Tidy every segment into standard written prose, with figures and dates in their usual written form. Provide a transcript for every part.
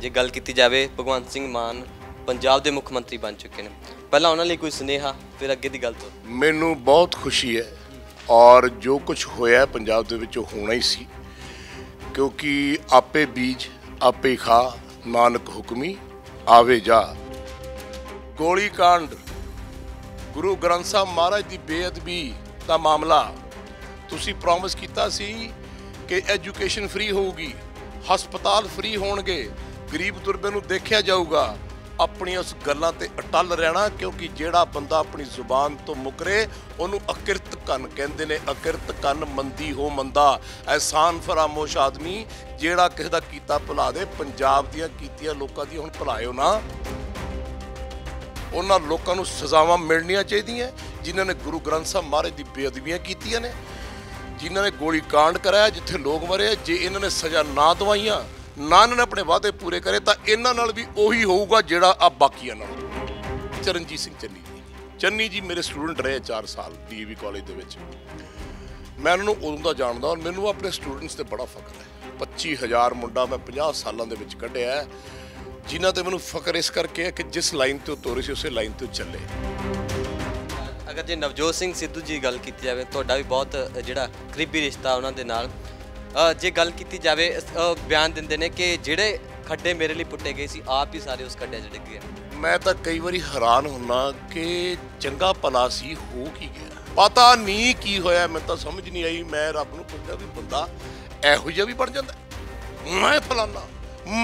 ਜੇ ਗੱਲ ਕੀਤੀ ਜਾਵੇ ਭਗਵੰਤ ਸਿੰਘ ਮਾਨ ਪੰਜਾਬ ਦੇ ਮੁੱਖ ਮੰਤਰੀ ਬਣ ਚੁੱਕੇ ਨੇ, ਪਹਿਲਾਂ ਉਹਨਾਂ ਲਈ ਕੋਈ ਸੁਨੇਹਾ, ਫਿਰ ਅੱਗੇ ਦੀ ਗੱਲ ਤੋਂ। ਮੈਨੂੰ ਬਹੁਤ ਖੁਸ਼ੀ ਹੈ ਔਰ ਜੋ ਕੁਝ ਹੋਇਆ ਪੰਜਾਬ ਦੇ ਵਿੱਚ ਉਹ ਹੋਣਾ ਹੀ ਸੀ, ਕਿਉਂਕਿ ਆਪੇ ਬੀਜ ਆਪੇ ਖਾ ਨਾਨਕ ਹੁਕਮੀ ਆਵੇ ਜਾ। ਗੋਲੀ ਕਾਂਡ, ਗੁਰੂ ਗ੍ਰੰਥ ਸਾਹਿਬ ਮਹਾਰਾਜ ਦੀ ਬੇਅਦਬੀ ਦਾ ਮਾਮਲਾ, ਤੁਸੀਂ ਪ੍ਰੋਮਿਸ ਕੀਤਾ ਸੀ ਕਿ ਐਜੂਕੇਸ਼ਨ ਫ੍ਰੀ ਹੋਊਗੀ, ਹਸਪਤਾਲ ਫ੍ਰੀ ਹੋਣਗੇ, ਗਰੀਬ ਦੁਰਬੇ ਨੂੰ ਦੇਖਿਆ ਜਾਊਗਾ। ਆਪਣੀ ਉਸ ਗੱਲਾਂ ਤੇ ਅਟਲ ਰਹਿਣਾ, ਕਿਉਂਕਿ ਜਿਹੜਾ ਬੰਦਾ ਆਪਣੀ ਜ਼ੁਬਾਨ ਤੋਂ ਮੁਕਰੇ ਉਹਨੂੰ ਅਕਿਰਤ ਕੰਨ ਕਹਿੰਦੇ ਨੇ। ਅਕਿਰਤ ਕੰਨ ਮੰਦੀ ਹੋ ਮੰਦਾ, ਅਹਿਸਾਨ ਫਰਾਮੋਸ਼ ਆਦਮੀ, ਜਿਹੜਾ ਕਿਸੇ ਦਾ ਕੀਤਾ ਭੁਲਾ ਦੇ। ਪੰਜਾਬ ਦੀਆਂ ਕੀਤੀਆਂ ਲੋਕਾਂ ਦੀ ਹੁਣ ਭੁਲਾਇਓ ਨਾ। ਉਹਨਾਂ ਲੋਕਾਂ ਨੂੰ ਸਜ਼ਾਵਾਂ ਮਿਲਣੀਆਂ ਚਾਹੀਦੀਆਂ ਜਿਨ੍ਹਾਂ ਨੇ ਗੁਰੂ ਗ੍ਰੰਥ ਸਾਹਿਬ ਮਹਾਰਾਜ ਦੀ ਬੇਅਦਬੀਆਂ ਕੀਤੀਆਂ ਨੇ, ਜਿਨ੍ਹਾਂ ਨੇ ਗੋਲੀ ਕਾਂਡ ਕਰਾਇਆ ਜਿੱਥੇ ਲੋਕ ਮਰੇ। ਜੇ ਇਹਨਾਂ ਨੇ ਸਜ਼ਾ ਨਾ ਦਵਾਈਆਂ, ਨਾ ਇਹਨਾਂ ਨੇ ਆਪਣੇ ਵਾਅਦੇ ਪੂਰੇ ਕਰੇ, ਤਾਂ ਇਹਨਾਂ ਨਾਲ ਵੀ ਉਹੀ ਹੋਊਗਾ ਜਿਹੜਾ ਆ ਬਾਕੀਆਂ ਨਾਲ। ਚਰਨਜੀਤ ਸਿੰਘ ਚੰਨੀ ਜੀ ਮੇਰੇ ਸਟੂਡੈਂਟ ਰਹੇ 4 ਸਾਲ DAV ਕਾਲਜ ਦੇ ਵਿੱਚ। ਮੈਂ ਉਹਨਾਂ ਨੂੰ ਉਦੋਂ ਦਾ ਜਾਣਦਾ ਔਰ ਮੈਨੂੰ ਆਪਣੇ ਸਟੂਡੈਂਟਸ ਤੇ ਬੜਾ ਫਖਰ ਹੈ। 25,000 ਮੁੰਡਾ ਮੈਂ 50 ਸਾਲਾਂ ਦੇ ਵਿੱਚ ਕੱਢਿਆ, ਜਿਨ੍ਹਾਂ ਤੇ ਮੈਨੂੰ ਫਖਰ ਇਸ ਕਰਕੇ ਹੈ ਕਿ ਜਿਸ ਲਾਈਨ ਤੇ ਉਹ ਤੋਰੇ ਸੀ ਉਸੇ ਲਾਈਨ ਤੇ ਉਹ ਚੱਲੇ। ਅਗਰ ਜੇ ਨਵਜੋਤ ਸਿੰਘ ਸਿੱਧੂ ਜੀ ਗੱਲ ਕੀਤੀ ਜਾਵੇ, ਤੁਹਾਡਾ ਵੀ ਬਹੁਤ ਜਿਹੜਾ ਕਰੀਬੀ ਰਿਸ਼ਤਾ ਉਹਨਾਂ ਦੇ ਨਾਲ, ਜੇ ਗੱਲ ਕੀਤੀ ਜਾਵੇ ਬਿਆਨ ਦਿੰਦੇ ਨੇ ਕਿ ਜਿਹੜੇ ਖੱਡੇ ਮੇਰੇ ਲਈ ਪੁੱਟੇ ਗਏ ਸੀ, ਆਪ ਹੀ ਸਾਰੇ ਉਸ ਖੱਡਿਆਂ 'ਚ ਡਿੱਗ ਗਏ। ਮੈਂ ਤਾਂ ਕਈ ਵਾਰੀ ਹੈਰਾਨ ਹੁੰਨਾ ਕਿ ਚੰਗਾ ਭਲਾ ਸੀ, ਹੋ ਕੀ ਗਿਆ, ਪਤਾ ਨਹੀਂ ਕੀ ਹੋਇਆ, ਮੈਨੂੰ ਤਾਂ ਸਮਝ ਨਹੀਂ ਆਈ। ਮੈਂ ਰੱਬ ਨੂੰ ਪੁੱਛਦਾ ਵੀ ਬੰਦਾ ਇਹੋ ਜਿਹਾ ਵੀ ਬਣ ਜਾਂਦਾ, ਮੈਂ ਫਲਾਨਾ,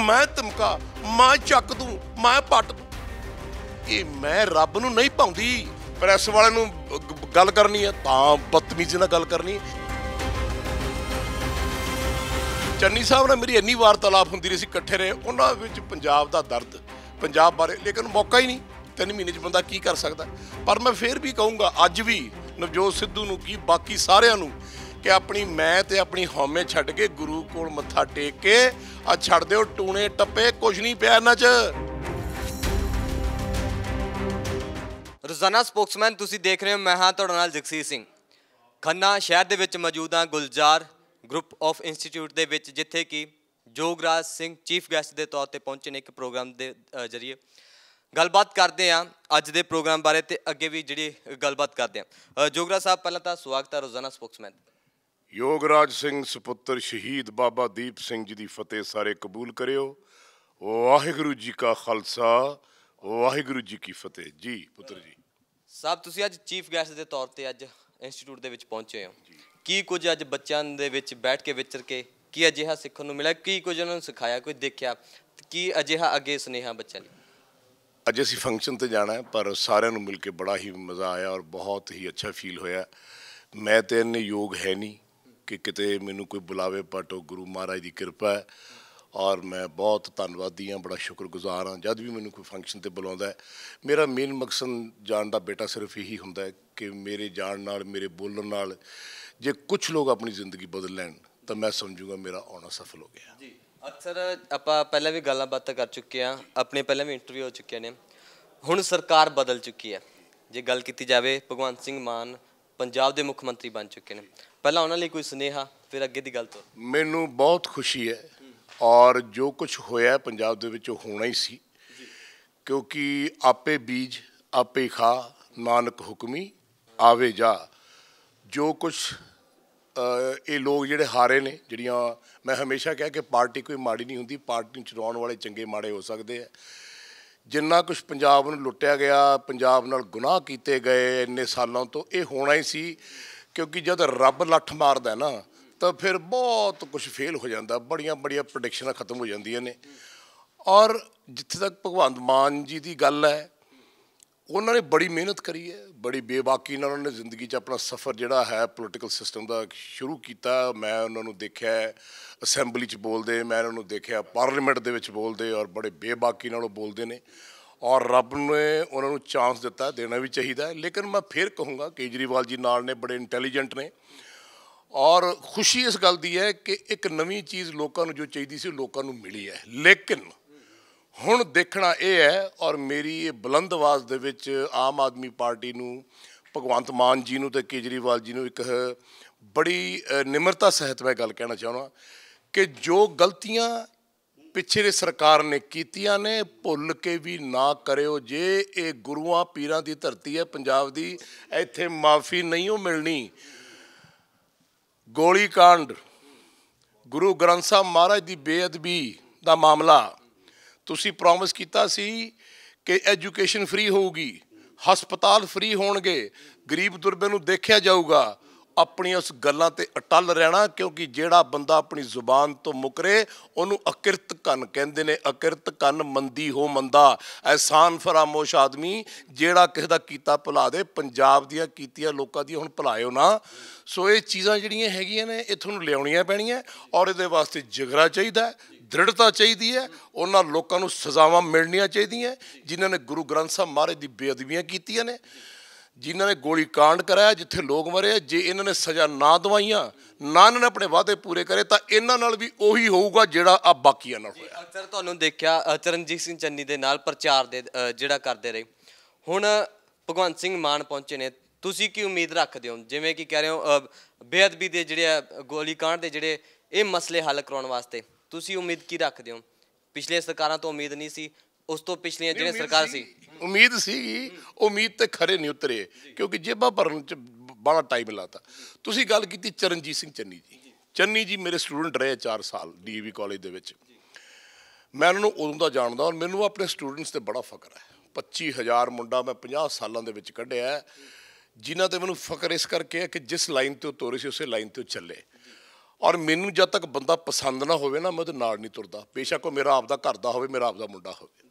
ਮੈਂ ਧਮਕਾ, ਮੈਂ ਚੱਕ ਦੂੰ, ਮੈਂ ਪੱਟ ਦੂੰ। ਇਹ ਮੈਂ ਰੱਬ ਨੂੰ ਨਹੀਂ ਪਾਉਂਦੀ। ਪ੍ਰੈਸ ਵਾਲੇ ਨੂੰ ਗੱਲ ਕਰਨੀ ਹੈ ਤਾਂ ਬਦਤਮੀਜ਼ੀ ਨਾਲ ਗੱਲ ਕਰਨੀ। ਚੰਨੀ ਸਾਹਿਬ ਨਾਲ ਮੇਰੀ ਇੰਨੀ ਵਾਰਤਾਲਾਪ ਹੁੰਦੀ ਰਹੀ ਸੀ, ਇਕੱਠੇ ਰਹੇ, ਉਹਨਾਂ ਵਿੱਚ ਪੰਜਾਬ ਦਾ ਦਰਦ, ਪੰਜਾਬ ਬਾਰੇ, ਲੇਕਿਨ ਮੌਕਾ ਹੀ ਨਹੀਂ। 3 ਮਹੀਨੇ 'ਚ ਬੰਦਾ ਕੀ ਕਰ ਸਕਦਾ। ਪਰ ਮੈਂ ਫਿਰ ਵੀ ਕਹੂੰਗਾ ਅੱਜ ਵੀ ਨਵਜੋਤ ਸਿੱਧੂ ਨੂੰ ਕੀ ਬਾਕੀ ਸਾਰਿਆਂ ਨੂੰ ਕਿ ਆਪਣੀ ਮੈਂ ਤੇ ਆਪਣੀ ਹਉਮੈ ਛੱਡ ਕੇ ਗੁਰੂ ਕੋਲ ਮੱਥਾ ਟੇਕ ਕੇ ਆ ਛੱਡ ਦਿਓ ਟੂਣੇ ਟੱਪੇ, ਕੁਝ ਨਹੀਂ ਪਿਆ ਇਹਨਾਂ 'ਚ। ਰੋਜ਼ਾਨਾ ਸਪੋਕਸਮੈਨ ਤੁਸੀਂ ਦੇਖ ਰਹੇ ਹੋ, ਮੈਂ ਹਾਂ ਤੁਹਾਡੇ ਨਾਲ ਜਗਸੀਰ ਸਿੰਘ। ਖੰਨਾ ਸ਼ਹਿਰ ਦੇ ਵਿੱਚ ਮੌਜੂਦ ਹਾਂ ਗੁਲਜ਼ਾਰ ਗਰੁੱਪ ਆਫ ਇੰਸਟੀਚਿਊਟ ਦੇ ਵਿੱਚ, ਜਿੱਥੇ ਕਿ ਜੋਗਰਾਜ ਸਿੰਘ ਚੀਫ ਗੈਸਟ ਦੇ ਤੌਰ ਤੇ ਪਹੁੰਚੇ ਨੇ ਇੱਕ ਪ੍ਰੋਗਰਾਮ ਦੇ ਜ਼ਰੀਏ। ਗੱਲਬਾਤ ਕਰਦੇ ਹਾਂ ਅੱਜ ਦੇ ਪ੍ਰੋਗਰਾਮ ਬਾਰੇ ਤੇ ਅੱਗੇ ਵੀ ਜਿਹੜੀ ਗੱਲਬਾਤ ਕਰਦੇ ਹਾਂ। ਜੋਗਰਾਜ ਸਾਹਿਬ, ਪਹਿਲਾਂ ਤਾਂ ਸਵਾਗਤ ਹੈ ਰੋਜ਼ਾਨਾ ਸਪੋਕਸਮੈਨ। ਯੋਗਰਾਜ ਸਿੰਘ ਸੁਪੁੱਤਰ ਸ਼ਹੀਦ ਬਾਬਾ ਦੀਪ ਸਿੰਘ ਜੀ ਦੀ ਫਤਿਹ ਸਾਰੇ ਕਬੂਲ ਕਰਿਓ। ਵਾਹਿਗੁਰੂ ਜੀ ਕਾ ਖਾਲਸਾ, ਵਾਹਿਗੁਰੂ ਜੀ ਕੀ ਫਤਿਹ। ਜੀ ਪੁੱਤਰ ਜੀ। ਸਾਹਿਬ, ਤੁਸੀਂ ਅੱਜ ਚੀਫ ਗੈਸਟ ਦੇ ਤੌਰ ਤੇ ਅੱਜ ਇੰਸਟੀਚਿਊਟ ਦੇ ਵਿੱਚ ਪਹੁੰਚੇ ਹੋ। ਕੀ ਕੁਝ ਅੱਜ ਬੱਚਿਆਂ ਦੇ ਵਿੱਚ ਬੈਠ ਕੇ ਵਿਚਰ ਕੇ ਕੀ ਅਜਿਹਾ ਸਿੱਖਣ ਨੂੰ ਮਿਲਿਆ, ਕੀ ਕੁਝ ਉਹਨਾਂ ਨੂੰ ਸਿਖਾਇਆ, ਕੋਈ ਦੇਖਿਆ, ਕੀ ਅਜਿਹਾ ਅੱਗੇ ਸੁਨੇਹਾ ਬੱਚਿਆਂ ਲਈ? ਅੱਜ ਅਸੀਂ ਫੰਕਸ਼ਨ ਤੇ ਜਾਣਾ, ਪਰ ਸਾਰਿਆਂ ਨੂੰ ਮਿਲ ਕੇ ਬੜਾ ਹੀ ਮਜ਼ਾ ਆਇਆ ਔਰ ਬਹੁਤ ਹੀ ਅੱਛਾ ਫੀਲ ਹੋਇਆ। ਮੈਂ ਤੇ ਇੰਨੇ ਯੋਗ ਹੈ ਨਹੀਂ ਕਿ ਕਿਤੇ ਮੈਨੂੰ ਕੋਈ ਬੁਲਾਵੇ, ਬਟ ਉਹ ਗੁਰੂ ਮਹਾਰਾਜ ਦੀ ਕਿਰਪਾ ਹੈ ਔਰ ਮੈਂ ਬਹੁਤ ਧੰਨਵਾਦੀ ਹਾਂ, ਬੜਾ ਸ਼ੁਕਰਗੁਜ਼ਾਰ ਹਾਂ। ਜਦ ਵੀ ਮੈਨੂੰ ਕੋਈ ਫੰਕਸ਼ਨ ਤੇ ਬੁਲਾਉਂਦਾ ਹੈ, ਮੇਰਾ ਮੇਨ ਮਕਸਦ ਜਾਣ ਦਾ ਬੇਟਾ ਸਿਰਫ ਇਹੀ ਹੁੰਦਾ ਹੈ ਕਿ ਮੇਰੇ ਜਾਣ ਨਾਲ, ਮੇਰੇ ਬੋਲਣ ਨਾਲ ਜੇ ਕੁਛ ਲੋਕ ਆਪਣੀ ਜ਼ਿੰਦਗੀ ਬਦਲ ਲੈਣ ਤਾਂ ਮੈਂ ਸਮਝੂਗਾ ਮੇਰਾ ਆਉਣਾ ਸਫਲ ਹੋ ਗਿਆ। ਜੀ, ਅਕਸਰ ਆਪਾਂ ਪਹਿਲਾਂ ਵੀ ਗੱਲਾਂ ਬਾਤਾਂ ਕਰ ਚੁੱਕੇ ਹਾਂ, ਆਪਣੇ ਪਹਿਲਾਂ ਵੀ ਇੰਟਰਵਿਊ ਹੋ ਚੁੱਕੇ ਨੇ। ਹੁਣ ਸਰਕਾਰ ਬਦਲ ਚੁੱਕੀ ਹੈ। ਜੇ ਗੱਲ ਕੀਤੀ ਜਾਵੇ, ਭਗਵੰਤ ਸਿੰਘ ਮਾਨ ਪੰਜਾਬ ਦੇ ਮੁੱਖ ਮੰਤਰੀ ਬਣ ਚੁੱਕੇ ਨੇ, ਪਹਿਲਾਂ ਉਹਨਾਂ ਲਈ ਕੋਈ ਸੁਨੇਹਾ, ਫਿਰ ਅੱਗੇ ਦੀ ਗੱਲ ਤੋਂ। ਮੈਨੂੰ ਬਹੁਤ ਖੁਸ਼ੀ ਹੈ ਔਰ ਜੋ ਕੁਛ ਹੋਇਆ ਪੰਜਾਬ ਦੇ ਵਿੱਚ ਉਹ ਹੋਣਾ ਹੀ ਸੀ, ਕਿਉਂਕਿ ਆਪੇ ਬੀਜ ਆਪੇ ਖਾ ਨਾਨਕ ਹੁਕਮੀ ਆਵੇ ਜਾ। ਜੋ ਕੁਛ ਇਹ ਲੋਕ ਜਿਹੜੇ ਹਾਰੇ ਨੇ, ਜਿਹੜੀਆਂ ਮੈਂ ਹਮੇਸ਼ਾ ਕਿਹਾ ਕਿ ਪਾਰਟੀ ਕੋਈ ਮਾੜੀ ਨਹੀਂ ਹੁੰਦੀ, ਪਾਰਟੀ ਨੂੰ ਚਲਾਉਣ ਵਾਲੇ ਚੰਗੇ ਮਾੜੇ ਹੋ ਸਕਦੇ ਆ। ਜਿੰਨਾ ਕੁਛ ਪੰਜਾਬ ਨੂੰ ਲੁੱਟਿਆ ਗਿਆ, ਪੰਜਾਬ ਨਾਲ ਗੁਨਾਹ ਕੀਤੇ ਗਏ ਇੰਨੇ ਸਾਲਾਂ ਤੋਂ, ਇਹ ਹੋਣਾ ਹੀ ਸੀ। ਕਿਉਂਕਿ ਜਦ ਰੱਬ ਲੱਠ ਮਾਰਦਾ ਨਾ ਤਾਂ ਫਿਰ ਬਹੁਤ ਕੁਛ ਫੇਲ ਹੋ ਜਾਂਦਾ, ਬੜੀਆਂ ਬੜੀਆਂ ਪ੍ਰੈਡਿਕਸ਼ਨਾਂ ਖਤਮ ਹੋ ਜਾਂਦੀਆਂ ਨੇ। ਔਰ ਜਿੱਥੇ ਤੱਕ ਭਗਵੰਤ ਮਾਨ ਜੀ ਦੀ ਗੱਲ ਹੈ, ਉਹਨਾਂ ਨੇ ਬੜੀ ਮਿਹਨਤ ਕਰੀ ਹੈ, ਬੜੀ ਬੇਬਾਕੀ ਨਾਲ ਉਹਨਾਂ ਨੇ ਜ਼ਿੰਦਗੀ 'ਚ ਆਪਣਾ ਸਫ਼ਰ ਜਿਹੜਾ ਹੈ ਪੋਲੀਟੀਕਲ ਸਿਸਟਮ ਦਾ ਸ਼ੁਰੂ ਕੀਤਾ। ਮੈਂ ਉਹਨਾਂ ਨੂੰ ਦੇਖਿਆ ਅਸੈਂਬਲੀ 'ਚ ਬੋਲਦੇ, ਮੈਂ ਉਹਨਾਂ ਨੂੰ ਦੇਖਿਆ ਪਾਰਲੀਮੈਂਟ ਦੇ ਵਿੱਚ ਬੋਲਦੇ, ਔਰ ਬੜੇ ਬੇਬਾਕੀ ਨਾਲ ਉਹ ਬੋਲਦੇ ਨੇ। ਔਰ ਰੱਬ ਨੇ ਉਹਨਾਂ ਨੂੰ ਚਾਂਸ ਦਿੱਤਾ, ਦੇਣਾ ਵੀ ਚਾਹੀਦਾ। ਲੇਕਿਨ ਮੈਂ ਫਿਰ ਕਹੂੰਗਾ ਕੇਜਰੀਵਾਲ ਜੀ ਨਾਲ ਨੇ, ਬੜੇ ਇੰਟੈਲੀਜੈਂਟ ਨੇ। ਔਰ ਖੁਸ਼ੀ ਇਸ ਗੱਲ ਦੀ ਹੈ ਕਿ ਇੱਕ ਨਵੀਂ ਚੀਜ਼ ਲੋਕਾਂ ਨੂੰ ਜੋ ਚਾਹੀਦੀ ਸੀ ਉਹ ਲੋਕਾਂ ਨੂੰ ਮਿਲੀ ਹੈ। ਲੇਕਿਨ ਹੁਣ ਦੇਖਣਾ ਇਹ ਹੈ, ਔਰ ਮੇਰੀ ਇਹ ਬੁਲੰਦ ਆਵਾਜ਼ ਦੇ ਵਿੱਚ ਆਮ ਆਦਮੀ ਪਾਰਟੀ ਨੂੰ, ਭਗਵੰਤ ਮਾਨ ਜੀ ਨੂੰ ਅਤੇ ਕੇਜਰੀਵਾਲ ਜੀ ਨੂੰ ਇੱਕ ਬੜੀ ਨਿਮਰਤਾ ਸਹਿਤ ਮੈਂ ਗੱਲ ਕਹਿਣਾ ਚਾਹੁੰਦਾ ਕਿ ਜੋ ਗਲਤੀਆਂ ਪਿਛਲੇ ਸਰਕਾਰ ਨੇ ਕੀਤੀਆਂ ਨੇ, ਭੁੱਲ ਕੇ ਵੀ ਨਾ ਕਰਿਓ। ਜੇ ਇਹ ਗੁਰੂਆਂ ਪੀਰਾਂ ਦੀ ਧਰਤੀ ਹੈ ਪੰਜਾਬ ਦੀ, ਇੱਥੇ ਮਾਫੀ ਨਹੀਂ ਉਹ ਮਿਲਣੀ। ਗੋਲੀ ਕਾਂਡ, ਗੁਰੂ ਗ੍ਰੰਥ ਸਾਹਿਬ ਮਹਾਰਾਜ ਦੀ ਬੇਅਦਬੀ ਦਾ ਮਾਮਲਾ, ਤੁਸੀਂ ਪ੍ਰੋਮਿਸ ਕੀਤਾ ਸੀ ਕਿ ਐਜੂਕੇਸ਼ਨ ਫ੍ਰੀ ਹੋਊਗੀ, ਹਸਪਤਾਲ ਫ੍ਰੀ ਹੋਣਗੇ, ਗਰੀਬ ਦੁਰਬੇ ਨੂੰ ਦੇਖਿਆ ਜਾਊਗਾ। ਆਪਣੀਆਂ ਉਸ ਗੱਲਾਂ 'ਤੇ ਅਟੱਲ ਰਹਿਣਾ, ਕਿਉਂਕਿ ਜਿਹੜਾ ਬੰਦਾ ਆਪਣੀ ਜ਼ੁਬਾਨ ਤੋਂ ਮੁਕਰੇ ਉਹਨੂੰ ਅਕਿਰਤ ਕੰਨ ਕਹਿੰਦੇ ਨੇ। ਅਕਿਰਤ ਕੰਨ ਮੰਦੀ ਹੋ ਮੰਦਾ, ਅਹਿਸਾਨ ਫਰਾਮੋਸ਼ ਆਦਮੀ, ਜਿਹੜਾ ਕਿਸੇ ਦਾ ਕੀਤਾ ਭੁਲਾ ਦੇ। ਪੰਜਾਬ ਦੀਆਂ ਕੀਤੀਆਂ ਲੋਕਾਂ ਦੀਆਂ ਹੁਣ ਭੁਲਾਇਓ ਨਾ। ਸੋ ਇਹ ਚੀਜ਼ਾਂ ਜਿਹੜੀਆਂ ਹੈਗੀਆਂ ਨੇ ਇਹ ਤੁਹਾਨੂੰ ਲਿਆਉਣੀਆਂ ਪੈਣੀਆਂ, ਔਰ ਇਹਦੇ ਵਾਸਤੇ ਜਿਗਰਾ ਚਾਹੀਦਾ, ਦ੍ਰਿੜਤਾ ਚਾਹੀਦੀ ਹੈ। ਉਹਨਾਂ ਲੋਕਾਂ ਨੂੰ ਸਜ਼ਾਵਾਂ ਮਿਲਣੀਆਂ ਚਾਹੀਦੀਆਂ ਜਿਨ੍ਹਾਂ ਨੇ ਗੁਰੂ ਗ੍ਰੰਥ ਸਾਹਿਬ ਮਹਾਰਾਜ ਦੀ ਬੇਅਦਬੀਆਂ ਕੀਤੀਆਂ ਨੇ, ਜਿਨ੍ਹਾਂ ਨੇ ਗੋਲੀ ਕਾਂਡ ਕਰਾਇਆ, ਜਿੱਥੇ ਲੋਕ ਮਰੇ। ਜੇ ਇਹਨਾਂ ਨੇ ਸਜ਼ਾ ਨਾ ਦਵਾਈਆਂ, ਨਾ ਇਹਨਾਂ ਨੇ ਆਪਣੇ ਵਾਅਦੇ ਪੂਰੇ ਕਰੇ, ਤਾਂ ਇਹਨਾਂ ਨਾਲ ਵੀ ਉਹੀ ਹੋਊਗਾ ਜਿਹੜਾ ਆ ਬਾਕੀਆਂ ਨਾਲ ਹੋਇਆ। ਅਕਸਰ ਤੁਹਾਨੂੰ ਦੇਖਿਆ ਚਰਨਜੀਤ ਸਿੰਘ ਚੰਨੀ ਦੇ ਨਾਲ ਪ੍ਰਚਾਰ ਦੇ ਜਿਹੜਾ ਕਰਦੇ ਰਹੇ। ਹੁਣ ਭਗਵੰਤ ਸਿੰਘ ਮਾਨ ਪਹੁੰਚੇ ਨੇ, ਤੁਸੀਂ ਕੀ ਉਮੀਦ ਰੱਖਦੇ ਹੋ? ਜਿਵੇਂ ਕਿ ਕਹਿ ਰਹੇ ਹੋ ਬੇਅਦਬੀ ਦੇ ਜਿਹੜੇ ਆ, ਗੋਲੀ ਕਾਂਡ ਦੇ ਜਿਹੜੇ ਇਹ ਮਸਲੇ ਹੱਲ ਕਰਾਉਣ ਵਾਸਤੇ ਤੁਸੀਂ ਉਮੀਦ ਕੀ ਰੱਖਦੇ ਹੋ? ਪਿਛਲੇ ਸਰਕਾਰਾਂ ਤੋਂ ਉਮੀਦ ਨਹੀਂ ਸੀ, ਉਸ ਤੋਂ ਪਿਛਲੀਆਂ ਜਿਹੜੀਆਂ ਸਰਕਾਰ ਸੀ ਉਮੀਦ ਸੀਗੀ। ਉਮੀਦ ਤੇ ਖਰੇ ਨਹੀਂ ਉਤਰੇ, ਕਿਉਂਕਿ ਜੇਬਾਂ ਭਰਨ 'ਚ ਬੜਾ ਟਾਈਮ ਲਾਤਾ। ਤੁਸੀਂ ਗੱਲ ਕੀਤੀ ਚਰਨਜੀਤ ਸਿੰਘ ਚੰਨੀ ਜੀ। ਚੰਨੀ ਜੀ ਮੇਰੇ ਸਟੂਡੈਂਟ ਰਹੇ 4 ਸਾਲ DAV ਕਾਲਜ ਦੇ ਵਿੱਚ। ਮੈਂ ਉਹਨਾਂ ਨੂੰ ਉਦੋਂ ਦਾ ਜਾਣਦਾ, ਔਰ ਮੈਨੂੰ ਆਪਣੇ ਸਟੂਡੈਂਟਸ 'ਤੇ ਬੜਾ ਫਖਰ ਹੈ। 25,000 ਮੁੰਡਾ ਮੈਂ 50 ਸਾਲਾਂ ਦੇ ਵਿੱਚ ਕੱਢਿਆ, ਜਿਨ੍ਹਾਂ 'ਤੇ ਮੈਨੂੰ ਫਖਰ ਇਸ ਕਰਕੇ ਹੈ ਕਿ ਜਿਸ ਲਾਈਨ 'ਤੇ ਉਹ ਤੋਰੇ ਸੀ ਉਸੇ ਲਾਈਨ 'ਤੇ ਉਹ ਚੱਲੇ। ਔਰ ਮੈਨੂੰ ਜਦ ਤੱਕ ਬੰਦਾ ਪਸੰਦ ਨਾ ਹੋਵੇ ਨਾ, ਮੈਂ ਉਹਦੇ ਨਾਲ ਨਹੀਂ ਤੁਰਦਾ, ਬੇਸ਼ੱਕ ਉਹ ਮੇਰਾ ਆਪਦਾ ਘਰ ਦਾ ਹੋਵੇ, ਮੇਰਾ ਆਪਦਾ ਮੁੰਡਾ ਹੋਵੇ।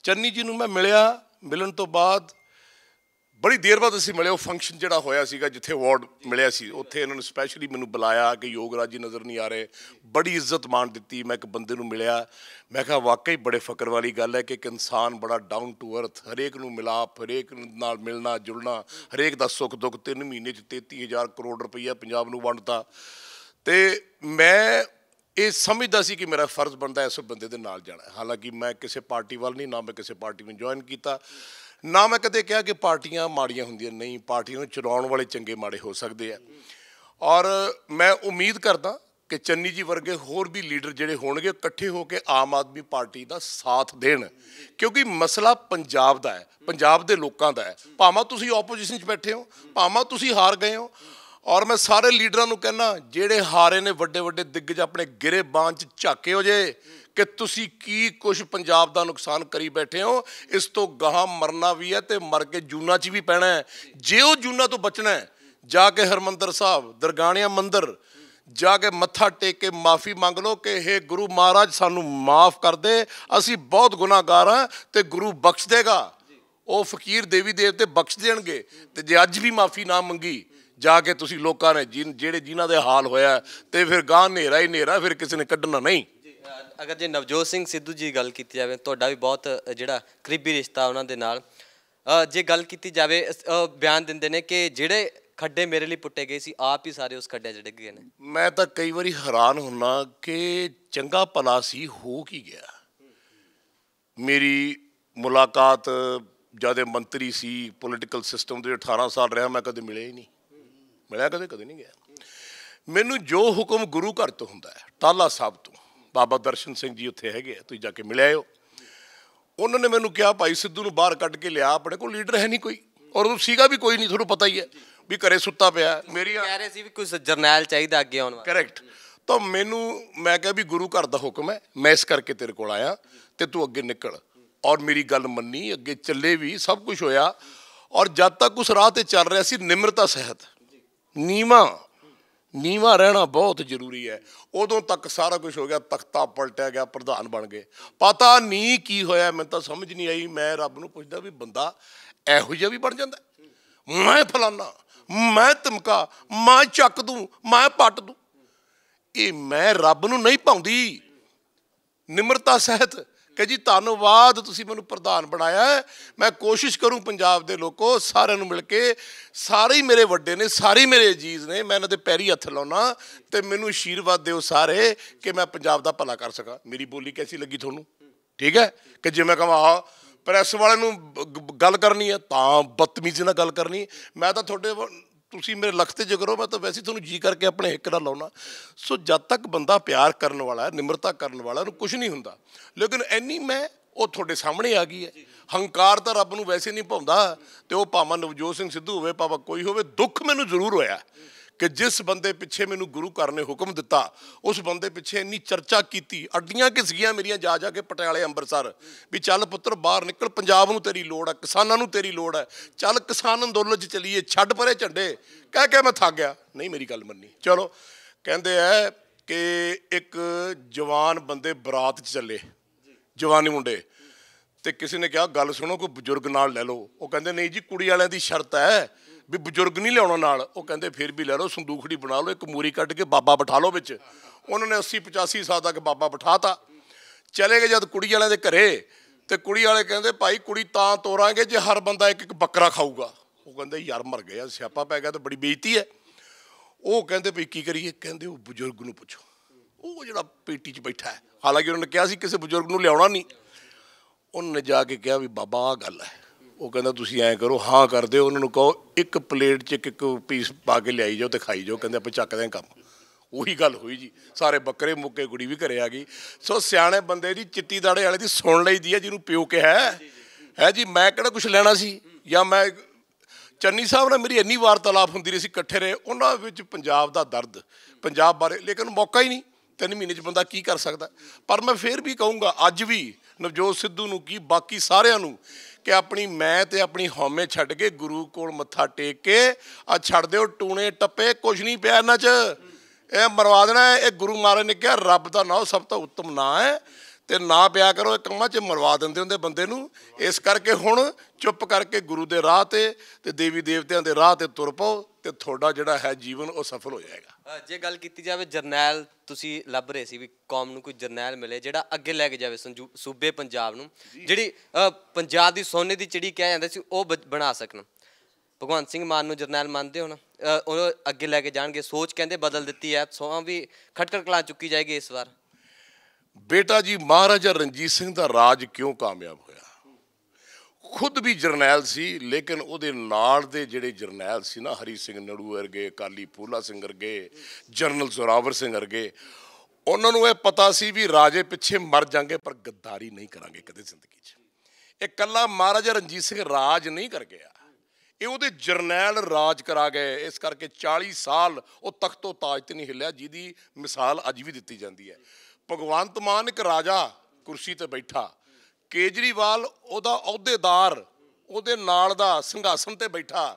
ਚੰਨੀ ਜੀ ਨੂੰ ਮੈਂ ਮਿਲਿਆ, ਮਿਲਣ ਤੋਂ ਬਾਅਦ ਬੜੀ ਦੇਰ ਬਾਅਦ ਅਸੀਂ ਮਿਲੇ। ਉਹ ਫੰਕਸ਼ਨ ਜਿਹੜਾ ਹੋਇਆ ਸੀਗਾ ਜਿੱਥੇ ਅਵਾਰਡ ਮਿਲਿਆ ਸੀ, ਉੱਥੇ ਇਹਨਾਂ ਨੇ ਸਪੈਸ਼ਲੀ ਮੈਨੂੰ ਬੁਲਾਇਆ ਕਿ ਯੋਗਰਾਜ ਜੀ ਨਜ਼ਰ ਨਹੀਂ ਆ ਰਹੇ। ਬੜੀ ਇੱਜ਼ਤ ਮਾਣ ਦਿੱਤੀ। ਮੈਂ ਇੱਕ ਬੰਦੇ ਨੂੰ ਮਿਲਿਆ, ਮੈਂ ਕਿਹਾ ਵਾਕਈ ਬੜੇ ਫਕਰ ਵਾਲੀ ਗੱਲ ਹੈ ਕਿ ਇੱਕ ਇਨਸਾਨ ਬੜਾ ਡਾਊਨ ਟੂ ਅਰਥ, ਹਰੇਕ ਨੂੰ ਮਿਲਾਪ, ਹਰੇਕ ਨਾਲ ਮਿਲਣਾ ਜੁਲਣਾ, ਹਰੇਕ ਦਾ ਸੁੱਖ ਦੁੱਖ। 3 ਮਹੀਨੇ 'ਚ 33,000 ਕਰੋੜ ਰੁਪਈਆ ਪੰਜਾਬ ਨੂੰ ਵੰਡਤਾ। ਅਤੇ ਮੈਂ ਇਹ ਸਮਝਦਾ ਸੀ ਕਿ ਮੇਰਾ ਫਰਜ਼ ਬਣਦਾ ਇਸ ਬੰਦੇ ਦੇ ਨਾਲ ਜਾਣਾ। ਹਾਲਾਂਕਿ ਮੈਂ ਕਿਸੇ ਪਾਰਟੀ ਵੱਲ ਨਹੀਂ, ਨਾ ਮੈਂ ਕਿਸੇ ਪਾਰਟੀ ਨੂੰ ਜੁਆਇਨ ਕੀਤਾ, ਨਾ ਮੈਂ ਕਦੇ ਕਿਹਾ ਕਿ ਪਾਰਟੀਆਂ ਮਾੜੀਆਂ ਹੁੰਦੀਆਂ। ਨਹੀਂ, ਪਾਰਟੀਆਂ ਨੂੰ ਚਲਾਉਣ ਵਾਲੇ ਚੰਗੇ ਮਾੜੇ ਹੋ ਸਕਦੇ ਆ। ਔਰ ਮੈਂ ਉਮੀਦ ਕਰਦਾ ਕਿ ਚੰਨੀ ਜੀ ਵਰਗੇ ਹੋਰ ਵੀ ਲੀਡਰ ਜਿਹੜੇ ਹੋਣਗੇ ਇਕੱਠੇ ਹੋ ਕੇ ਆਮ ਆਦਮੀ ਪਾਰਟੀ ਦਾ ਸਾਥ ਦੇਣ, ਕਿਉਂਕਿ ਮਸਲਾ ਪੰਜਾਬ ਦਾ ਹੈ, ਪੰਜਾਬ ਦੇ ਲੋਕਾਂ ਦਾ ਹੈ। ਭਾਵੇਂ ਤੁਸੀਂ ਆਪੋਜੀਸ਼ਨ 'ਚ ਬੈਠੇ ਹੋ, ਭਾਵੇਂ ਤੁਸੀਂ ਹਾਰ ਗਏ ਹੋ। ਔਰ ਮੈਂ ਸਾਰੇ ਲੀਡਰਾਂ ਨੂੰ ਕਹਿੰਦਾ, ਜਿਹੜੇ ਹਾਰੇ ਨੇ ਵੱਡੇ ਵੱਡੇ ਦਿੱਗਜ, ਆਪਣੇ ਗਿਰੇਬਾਨ 'ਚ ਝਾਕੇ ਹੋ ਜੇ ਕਿ ਤੁਸੀਂ ਕੀ ਕੁਛ ਪੰਜਾਬ ਦਾ ਨੁਕਸਾਨ ਕਰੀ ਬੈਠੇ ਹੋ। ਇਸ ਤੋਂ ਗਾਹਾਂ ਮਰਨਾ ਵੀ ਹੈ ਅਤੇ ਮਰ ਕੇ ਜੂਨਾਂ 'ਚ ਵੀ ਪੈਣਾ ਹੈ। ਜੇ ਉਹ ਜੂਨਾਂ ਤੋਂ ਬਚਣਾ ਹੈ, ਜਾ ਕੇ ਹਰਿਮੰਦਰ ਸਾਹਿਬ, ਦਰਗਾਹਣਿਆਂ ਮੰਦਰ ਜਾ ਕੇ ਮੱਥਾ ਟੇਕ ਕੇ ਮਾਫੀ ਮੰਗ ਲਓ ਕਿ ਹੇ ਗੁਰੂ ਮਹਾਰਾਜ ਸਾਨੂੰ ਮਾਫ ਕਰ ਦੇ, ਅਸੀਂ ਬਹੁਤ ਗੁਨਾਹਗਾਰ ਹਾਂ ਅਤੇ ਗੁਰੂ ਬਖਸ਼ ਦੇਗਾ। ਉਹ ਫਕੀਰ ਦੇਵੀ ਦੇਵਤੇ ਬਖਸ਼ ਦੇਣਗੇ। ਅਤੇ ਜੇ ਅੱਜ ਵੀ ਮਾਫੀ ਨਾ ਮੰਗੀ, ਜਾ ਕੇ ਤੁਸੀਂ ਲੋਕਾਂ ਨੇ ਜਿਨ੍ਹਾਂ ਦੇ ਹਾਲ ਹੋਇਆ, ਅਤੇ ਫਿਰ ਗਾਂ ਹਨੇਰਾ ਹੀ ਹਨੇਰਾ, ਫਿਰ ਕਿਸੇ ਨੇ ਕੱਢਣਾ ਨਹੀਂ। ਅਗਰ ਜੇ ਨਵਜੋਤ ਸਿੰਘ ਸਿੱਧੂ ਜੀ ਗੱਲ ਕੀਤੀ ਜਾਵੇ, ਤੁਹਾਡਾ ਵੀ ਬਹੁਤ ਜਿਹੜਾ ਕਰੀਬੀ ਰਿਸ਼ਤਾ ਉਹਨਾਂ ਦੇ ਨਾਲ, ਜੇ ਗੱਲ ਕੀਤੀ ਜਾਵੇ, ਬਿਆਨ ਦਿੰਦੇ ਨੇ ਕਿ ਜਿਹੜੇ ਖੱਡੇ ਮੇਰੇ ਲਈ ਪੁੱਟੇ ਗਏ ਸੀ, ਆਪ ਹੀ ਸਾਰੇ ਉਸ ਖੱਡਿਆਂ 'ਚ ਡਿੱਗ ਗਏ ਨੇ। ਮੈਂ ਤਾਂ ਕਈ ਵਾਰੀ ਹੈਰਾਨ ਹੁੰਦਾ ਕਿ ਚੰਗਾ ਭਲਾ ਸੀ, ਹੋ ਕੀ ਗਿਆ। ਮੇਰੀ ਮੁਲਾਕਾਤ ਜਦ ਮੰਤਰੀ ਸੀ ਪੋਲੀਟੀਕਲ ਸਿਸਟਮ ਦੇ 18 ਸਾਲ ਰਿਹਾ, ਮੈਂ ਕਦੇ ਮਿਲਿਆ ਹੀ ਨਹੀਂ। ਮਿਲਿਆ ਕਦੇ ਨਹੀਂ ਗਿਆ। ਮੈਨੂੰ ਜੋ ਹੁਕਮ ਗੁਰੂ ਘਰ ਤੋਂ ਹੁੰਦਾ ਹੈ, ਟਾਹਲਾ ਸਾਹਿਬ ਤੋਂ, ਬਾਬਾ ਦਰਸ਼ਨ ਸਿੰਘ ਜੀ ਉੱਥੇ ਹੈਗੇ ਆ, ਤੁਸੀਂ ਜਾ ਕੇ ਮਿਲਿਆ ਹੋ। ਉਹਨਾਂ ਨੇ ਮੈਨੂੰ ਕਿਹਾ ਭਾਈ ਸਿੱਧੂ ਨੂੰ ਬਾਹਰ ਕੱਢ ਕੇ ਲਿਆ, ਆਪਣੇ ਕੋਲ ਲੀਡਰ ਹੈ ਨਹੀਂ ਕੋਈ, ਔਰ ਉਹ ਸੀਗਾ ਵੀ ਕੋਈ ਨਹੀਂ, ਤੁਹਾਨੂੰ ਪਤਾ ਹੀ ਹੈ ਵੀ ਘਰੇ ਸੁੱਤਾ ਪਿਆ। ਮੇਰੀ ਕਹਿ ਰਹੇ ਸੀ ਵੀ ਕੋਈ ਜਰਨੈਲ ਚਾਹੀਦਾ ਅੱਗੇ ਆਉਣ ਵਾਲਾ। ਕਰੈਕਟ। ਤਾਂ ਮੈਂ ਕਿਹਾ ਵੀ ਗੁਰੂ ਘਰ ਦਾ ਹੁਕਮ ਹੈ, ਮੈਂ ਇਸ ਕਰਕੇ ਤੇਰੇ ਕੋਲ ਆਇਆ ਅਤੇ ਤੂੰ ਅੱਗੇ ਨਿਕਲ। ਔਰ ਮੇਰੀ ਗੱਲ ਮੰਨੀ, ਅੱਗੇ ਚੱਲੇ ਵੀ, ਸਭ ਕੁਛ ਹੋਇਆ। ਔਰ ਜਦ ਤੱਕ ਉਸ ਰਾਹ 'ਤੇ ਚੱਲ ਰਿਹਾ ਸੀ, ਨਿਮਰਤਾ ਸਹਿਤ, ਨੀਵਾਂ ਰਹਿਣਾ ਬਹੁਤ ਜ਼ਰੂਰੀ ਹੈ। ਉਦੋਂ ਤੱਕ ਸਾਰਾ ਕੁਝ ਹੋ ਗਿਆ, ਤਖਤਾ ਪਲਟਿਆ ਗਿਆ, ਪ੍ਰਧਾਨ ਬਣ ਗਏ। ਪਤਾ ਨਹੀਂ ਕੀ ਹੋਇਆ, ਮੈਨੂੰ ਤਾਂ ਸਮਝ ਨਹੀਂ ਆਈ। ਮੈਂ ਰੱਬ ਨੂੰ ਪੁੱਛਦਾ ਵੀ ਬੰਦਾ ਇਹੋ ਜਿਹਾ ਵੀ ਬਣ ਜਾਂਦਾ, ਮੈਂ ਫਲਾਨਾ, ਮੈਂ ਧਮਕਾ, ਮੈਂ ਚੱਕ ਦੂੰ, ਮੈਂ ਪੱਟ ਦੂੰ। ਇਹ ਮੈਂ ਰੱਬ ਨੂੰ ਨਹੀਂ ਪਾਉਂਦੀ। ਨਿਮਰਤਾ ਸਹਿਤ ਕਿ ਜੀ ਧੰਨਵਾਦ, ਤੁਸੀਂ ਮੈਨੂੰ ਪ੍ਰਧਾਨ ਬਣਾਇਆ। ਮੈਂ ਕੋਸ਼ਿਸ਼ ਕਰੂੰ ਪੰਜਾਬ ਦੇ ਲੋਕੋ, ਸਾਰਿਆਂ ਨੂੰ ਮਿਲ ਕੇ, ਸਾਰੇ ਹੀ ਮੇਰੇ ਵੱਡੇ ਨੇ, ਸਾਰੇ ਹੀ ਮੇਰੇ ਅਜੀਜ਼ ਨੇ, ਮੈਂ ਇਹਨਾਂ ਦੇ ਪੈਰੀ ਹੱਥ ਲਾਉਣਾ ਅਤੇ ਮੈਨੂੰ ਆਸ਼ੀਰਵਾਦ ਦਿਓ ਸਾਰੇ ਕਿ ਮੈਂ ਪੰਜਾਬ ਦਾ ਭਲਾ ਕਰ ਸਕਾਂ। ਮੇਰੀ ਬੋਲੀ ਕੈਸੀ ਲੱਗੀ ਤੁਹਾਨੂੰ? ਠੀਕ ਹੈ ਕਿ ਜੇ ਮੈਂ ਕਹਾਂ ਆਹ ਪ੍ਰੈਸ ਵਾਲਿਆਂ ਨੂੰ ਗੱਲ ਕਰਨੀ ਹੈ ਤਾਂ ਬਦਤਮੀਜ਼ੀ ਨਾਲ ਗੱਲ ਕਰਨੀ। ਮੈਂ ਤਾਂ ਤੁਸੀਂ ਮੇਰੇ ਲਖ ਤੇ ਜਿਗਰੋ, मैं तो वैसे ही ਤੁਹਾਨੂੰ जी करके अपने हिक नाल लाउना। सो जद तक बंदा प्यार करने वाला है, निमरता करने वाला, ਉਹਨੂੰ कुछ नहीं हुंदा। लेकिन ਇੰਨੀ मैं ਉਹ ਤੁਹਾਡੇ ਸਾਹਮਣੇ ਆ ਗਈ ਹੈ। ਹੰਕਾਰ ਤਾਂ ਰੱਬ ਨੂੰ ਵੈਸੇ ਨਹੀਂ ਭਾਉਂਦਾ, ਤੇ ਉਹ ਭਾਵੇਂ ਨਵਜੋਤ ਸਿੰਘ ਸਿੱਧੂ ਹੋਵੇ, ਭਾਵੇਂ ਕੋਈ ਹੋਵੇ। ਦੁੱਖ ਮੈਨੂੰ ਜ਼ਰੂਰ ਹੋਇਆ ਕਿ ਜਿਸ ਬੰਦੇ ਪਿੱਛੇ ਮੈਨੂੰ ਗੁਰੂ ਘਰ ਨੇ ਹੁਕਮ ਦਿੱਤਾ, ਉਸ ਬੰਦੇ ਪਿੱਛੇ ਇੰਨੀ ਚਰਚਾ ਕੀਤੀ, ਅੱਡੀਆਂ ਘਿਸਗੀਆਂ ਮੇਰੀਆਂ ਜਾ ਜਾ ਕੇ ਪਟਿਆਲੇ ਅੰਮ੍ਰਿਤਸਰ, ਵੀ ਚੱਲ ਪੁੱਤਰ ਬਾਹਰ ਨਿਕਲ, ਪੰਜਾਬ ਨੂੰ ਤੇਰੀ ਲੋੜ ਹੈ, ਕਿਸਾਨਾਂ ਨੂੰ ਤੇਰੀ ਲੋੜ ਹੈ, ਚੱਲ ਕਿਸਾਨ ਅੰਦੋਲਨ 'ਚ ਚੱਲੀਏ, ਛੱਡ ਪਰੇ ਝੰਡੇ। ਕਹਿ ਕੇ ਮੈਂ ਥੱਕ ਗਿਆ, ਨਹੀਂ ਮੇਰੀ ਗੱਲ ਮੰਨੀ। ਚਲੋ ਕਹਿੰਦੇ ਹੈ ਕਿ ਇੱਕ ਜਵਾਨ ਬੰਦੇ ਬਰਾਤ 'ਚ ਚੱਲੇ, ਜਵਾਨੀ ਮੁੰਡੇ, ਤੇ ਕਿਸੇ ਨੇ ਕਿਹਾ ਗੱਲ ਸੁਣੋ, ਕੋਈ ਬਜ਼ੁਰਗ ਨਾਲ ਲੈ ਲਓ। ਉਹ ਕਹਿੰਦੇ ਨਹੀਂ ਜੀ, ਕੁੜੀ ਵਾਲਿਆਂ ਦੀ ਸ਼ਰਤ ਹੈ ਵੀ ਬਜ਼ੁਰਗ ਨਹੀਂ ਲਿਆਉਣਾ ਨਾਲ। ਉਹ ਕਹਿੰਦੇ ਫਿਰ ਵੀ ਲੈ ਲਓ, ਸੰਦੂਖੜੀ ਬਣਾ ਲਓ, ਇੱਕ ਮੂਰੀ ਕੱਢ ਕੇ ਬਾਬਾ ਬਿਠਾ ਲਓ ਵਿੱਚ। ਉਹਨਾਂ ਨੇ 80-85 ਸਾਲ ਤੱਕ ਬਾਬਾ ਬਿਠਾਤਾ। ਚਲੇ ਗਏ ਜਦ ਕੁੜੀ ਵਾਲਿਆਂ ਦੇ ਘਰੇ, ਤੇ ਕੁੜੀ ਵਾਲੇ ਕਹਿੰਦੇ ਭਾਈ ਕੁੜੀ ਤਾਂ ਤੋਰਾਂਗੇ ਜੇ ਹਰ ਬੰਦਾ ਇੱਕ ਇੱਕ ਬੱਕਰਾ ਖਾਊਗਾ। ਉਹ ਕਹਿੰਦੇ ਯਾਰ ਮਰ ਗਿਆ, ਸਿਆਪਾ ਪੈ ਗਿਆ, ਤਾਂ ਬੜੀ ਬੇਇੱਜ਼ਤੀ ਹੈ। ਉਹ ਕਹਿੰਦੇ ਵੀ ਕੀ ਕਰੀਏ? ਕਹਿੰਦੇ ਉਹ ਬਜ਼ੁਰਗ ਨੂੰ ਪੁੱਛੋ, ਉਹ ਜਿਹੜਾ ਪੇਟੀ 'ਚ ਬੈਠਾ ਹੈ। ਹਾਲਾਂਕਿ ਉਹਨਾਂ ਨੇ ਕਿਹਾ ਸੀ ਕਿਸੇ ਬਜ਼ੁਰਗ ਨੂੰ ਲਿਆਉਣਾ ਨਹੀਂ। ਉਹਨਾਂ ਨੇ ਜਾ ਕੇ ਕਿਹਾ ਵੀ ਬਾਬਾ ਆਹ ਗੱਲ ਹੈ। ਉਹ ਕਹਿੰਦਾ ਤੁਸੀਂ ਐਂ ਕਰੋ, ਹਾਂ ਕਰ ਦਿਓ, ਉਹਨਾਂ ਨੂੰ ਕਹੋ ਇੱਕ ਪਲੇਟ 'ਚ ਇੱਕ ਇੱਕ ਪੀਸ ਪਾ ਕੇ ਲਿਆਈ ਜਾਓ ਤੇ ਖਾਈ ਜਾਓ। ਕਹਿੰਦੇ ਆਪਾਂ ਚੱਕਦੇ ਹਾਂ ਕੰਮ। ਉਹੀ ਗੱਲ ਹੋਈ ਜੀ, ਸਾਰੇ ਬੱਕਰੇ ਮੁੱਕੇ, ਕੁੜੀ ਵੀ ਘਰੇ ਆ ਗਈ। ਸੋ ਸਿਆਣੇ ਬੰਦੇ ਦੀ ਚਿੱਟੀ ਦਾੜੇ ਵਾਲੇ ਦੀ ਸੁਣ ਲਈ ਦੀ ਹੈ, ਜਿਹਨੂੰ ਪਿਓ ਕਿਹਾ ਹੈ ਜੀ। ਮੈਂ ਕਿਹੜਾ ਕੁਛ ਲੈਣਾ ਸੀ? ਜਾਂ ਮੈਂ ਚੰਨੀ ਸਾਹਿਬ ਨਾਲ ਮੇਰੀ ਇੰਨੀ ਵਾਰਤਾਲਾਪ ਹੁੰਦੀ ਰਹੀ ਸੀ, ਇਕੱਠੇ ਰਹੇ, ਉਹਨਾਂ ਵਿੱਚ ਪੰਜਾਬ ਦਾ ਦਰਦ, ਪੰਜਾਬ ਬਾਰੇ, ਲੇਕਿਨ ਮੌਕਾ ਹੀ ਨਹੀਂ। 3 ਮਹੀਨੇ 'ਚ ਬੰਦਾ ਕੀ ਕਰ ਸਕਦਾ? ਪਰ ਮੈਂ ਫਿਰ ਵੀ ਕਹੂੰਗਾ ਅੱਜ ਵੀ ਨਵਜੋਤ ਸਿੱਧੂ ਨੂੰ ਕੀ ਬਾਕੀ ਸਾਰਿਆਂ ਨੂੰ ਕਿ ਆਪਣੀ ਮੈਂ ਤੇ ਆਪਣੀ ਹਉਮੈ ਛੱਡ ਕੇ ਗੁਰੂ ਕੋਲ ਮੱਥਾ ਟੇਕ ਕੇ ਆ ਛੱਡ ਦਿਓ ਟੂਣੇ ਟੱਪੇ। ਕੁਛ ਨਹੀਂ ਪਿਆ ਇਹਨਾਂ 'ਚ, ਇਹ ਮਰਵਾ ਦੇਣਾ। ਇਹ ਗੁਰੂ ਮਹਾਰਾਜ ਨੇ ਕਿਹਾ ਰੱਬ ਦਾ ਨਾਂ ਸਭ ਤੋਂ ਉੱਤਮ ਨਾਂ ਹੈ, ਤੇ ਨਾ ਪਿਆ ਕਰੋ ਇਹ ਕੰਮਾਂ 'ਚ, ਮਰਵਾ ਦਿੰਦੇ ਹੁੰਦੇ ਬੰਦੇ ਨੂੰ। ਇਸ ਕਰਕੇ ਹੁਣ ਚੁੱਪ ਕਰਕੇ ਗੁਰੂ ਦੇ ਰਾਹ ਤੇ ਦੇਵੀ ਦੇਵਤਿਆਂ ਦੇ ਰਾਹ ਤੇ ਤੁਰ ਪਾਓ, ਤੇ ਤੁਹਾਡਾ ਜਿਹੜਾ ਹੈ ਜੀਵਨ ਉਹ ਸਫਲ ਹੋ ਜਾਏਗਾ। ਜੇ ਗੱਲ ਕੀਤੀ ਜਾਵੇ ਜਰਨੈਲ, ਤੁਸੀਂ ਲੱਭ ਰਹੇ ਸੀ ਵੀ ਕੌਮ ਨੂੰ ਕੋਈ ਜਰਨੈਲ ਮਿਲੇ ਜਿਹੜਾ ਅੱਗੇ ਲੈ ਕੇ ਜਾਵੇ ਸੂਬੇ ਪੰਜਾਬ ਨੂੰ, ਜਿਹੜੀ ਪੰਜਾਬ ਦੀ ਸੋਨੇ ਦੀ ਚਿੜੀ ਕਿਹਾ ਜਾਂਦਾ ਸੀ, ਉਹ ਬਣਾ ਸਕਣ। ਭਗਵੰਤ ਸਿੰਘ ਮਾਨ ਨੂੰ ਜਰਨੈਲ ਮੰਨਦੇ ਹੋ ਨਾ? ਉਹ ਅੱਗੇ ਲੈ ਕੇ ਜਾਣਗੇ, ਸੋਚ ਕਹਿੰਦੇ ਬਦਲ ਦਿੱਤੀ ਹੈ, ਸੋਹਾਂ ਵੀ ਖਟਖੜ ਕਲਾਂ ਚੁੱਕੀ ਜਾਏਗੀ ਇਸ ਵਾਰ। ਬੇਟਾ ਜੀ, ਮਹਾਰਾਜਾ ਰਣਜੀਤ ਸਿੰਘ ਦਾ ਰਾਜ ਕਿਉਂ ਕਾਮਯਾਬ ਹੋਇਆ? ਖੁਦ ਵੀ ਜਰਨੈਲ ਸੀ, ਲੇਕਿਨ ਉਹਦੇ ਨਾਲ ਦੇ ਜਿਹੜੇ ਜਰਨੈਲ ਸੀ ਨਾ, ਹਰੀ ਸਿੰਘ ਨੜੂ ਵਰਗੇ, ਅਕਾਲੀ ਫੂਲਾ ਸਿੰਘ ਵਰਗੇ, ਜਨਰਲ ਜ਼ੋਰਾਵਰ ਸਿੰਘ ਵਰਗੇ, ਉਹਨਾਂ ਨੂੰ ਇਹ ਪਤਾ ਸੀ ਵੀ ਰਾਜੇ ਪਿੱਛੇ ਮਰ ਜਾਂਗੇ ਪਰ ਗੱਦਾਰੀ ਨਹੀਂ ਕਰਾਂਗੇ ਕਦੇ ਜ਼ਿੰਦਗੀ 'ਚ। ਇਹ ਇਕੱਲਾ ਮਹਾਰਾਜਾ ਰਣਜੀਤ ਸਿੰਘ ਰਾਜ ਨਹੀਂ ਕਰ ਗਿਆ, ਇਹ ਉਹਦੇ ਜਰਨੈਲ ਰਾਜ ਕਰਾ ਗਏ। ਇਸ ਕਰਕੇ 40 ਸਾਲ ਉਹ ਤਖਤੋ ਤਾਜ ਤੇ ਨਹੀਂ ਹਿੱਲਿਆ, ਜਿਹਦੀ ਮਿਸਾਲ ਅੱਜ ਵੀ ਦਿੱਤੀ ਜਾਂਦੀ ਹੈ। ਭਗਵੰਤ ਮਾਨ ਇੱਕ ਰਾਜਾ ਕੁਰਸੀ ਤੇ ਬੈਠਾ, ਕੇਜਰੀਵਾਲ ਉਹਦਾ ਅਹੁਦੇਦਾਰ, ਉਹਦੇ ਨਾਲ ਦਾ ਸਿੰਘਾਸਨ ਤੇ ਬੈਠਾ।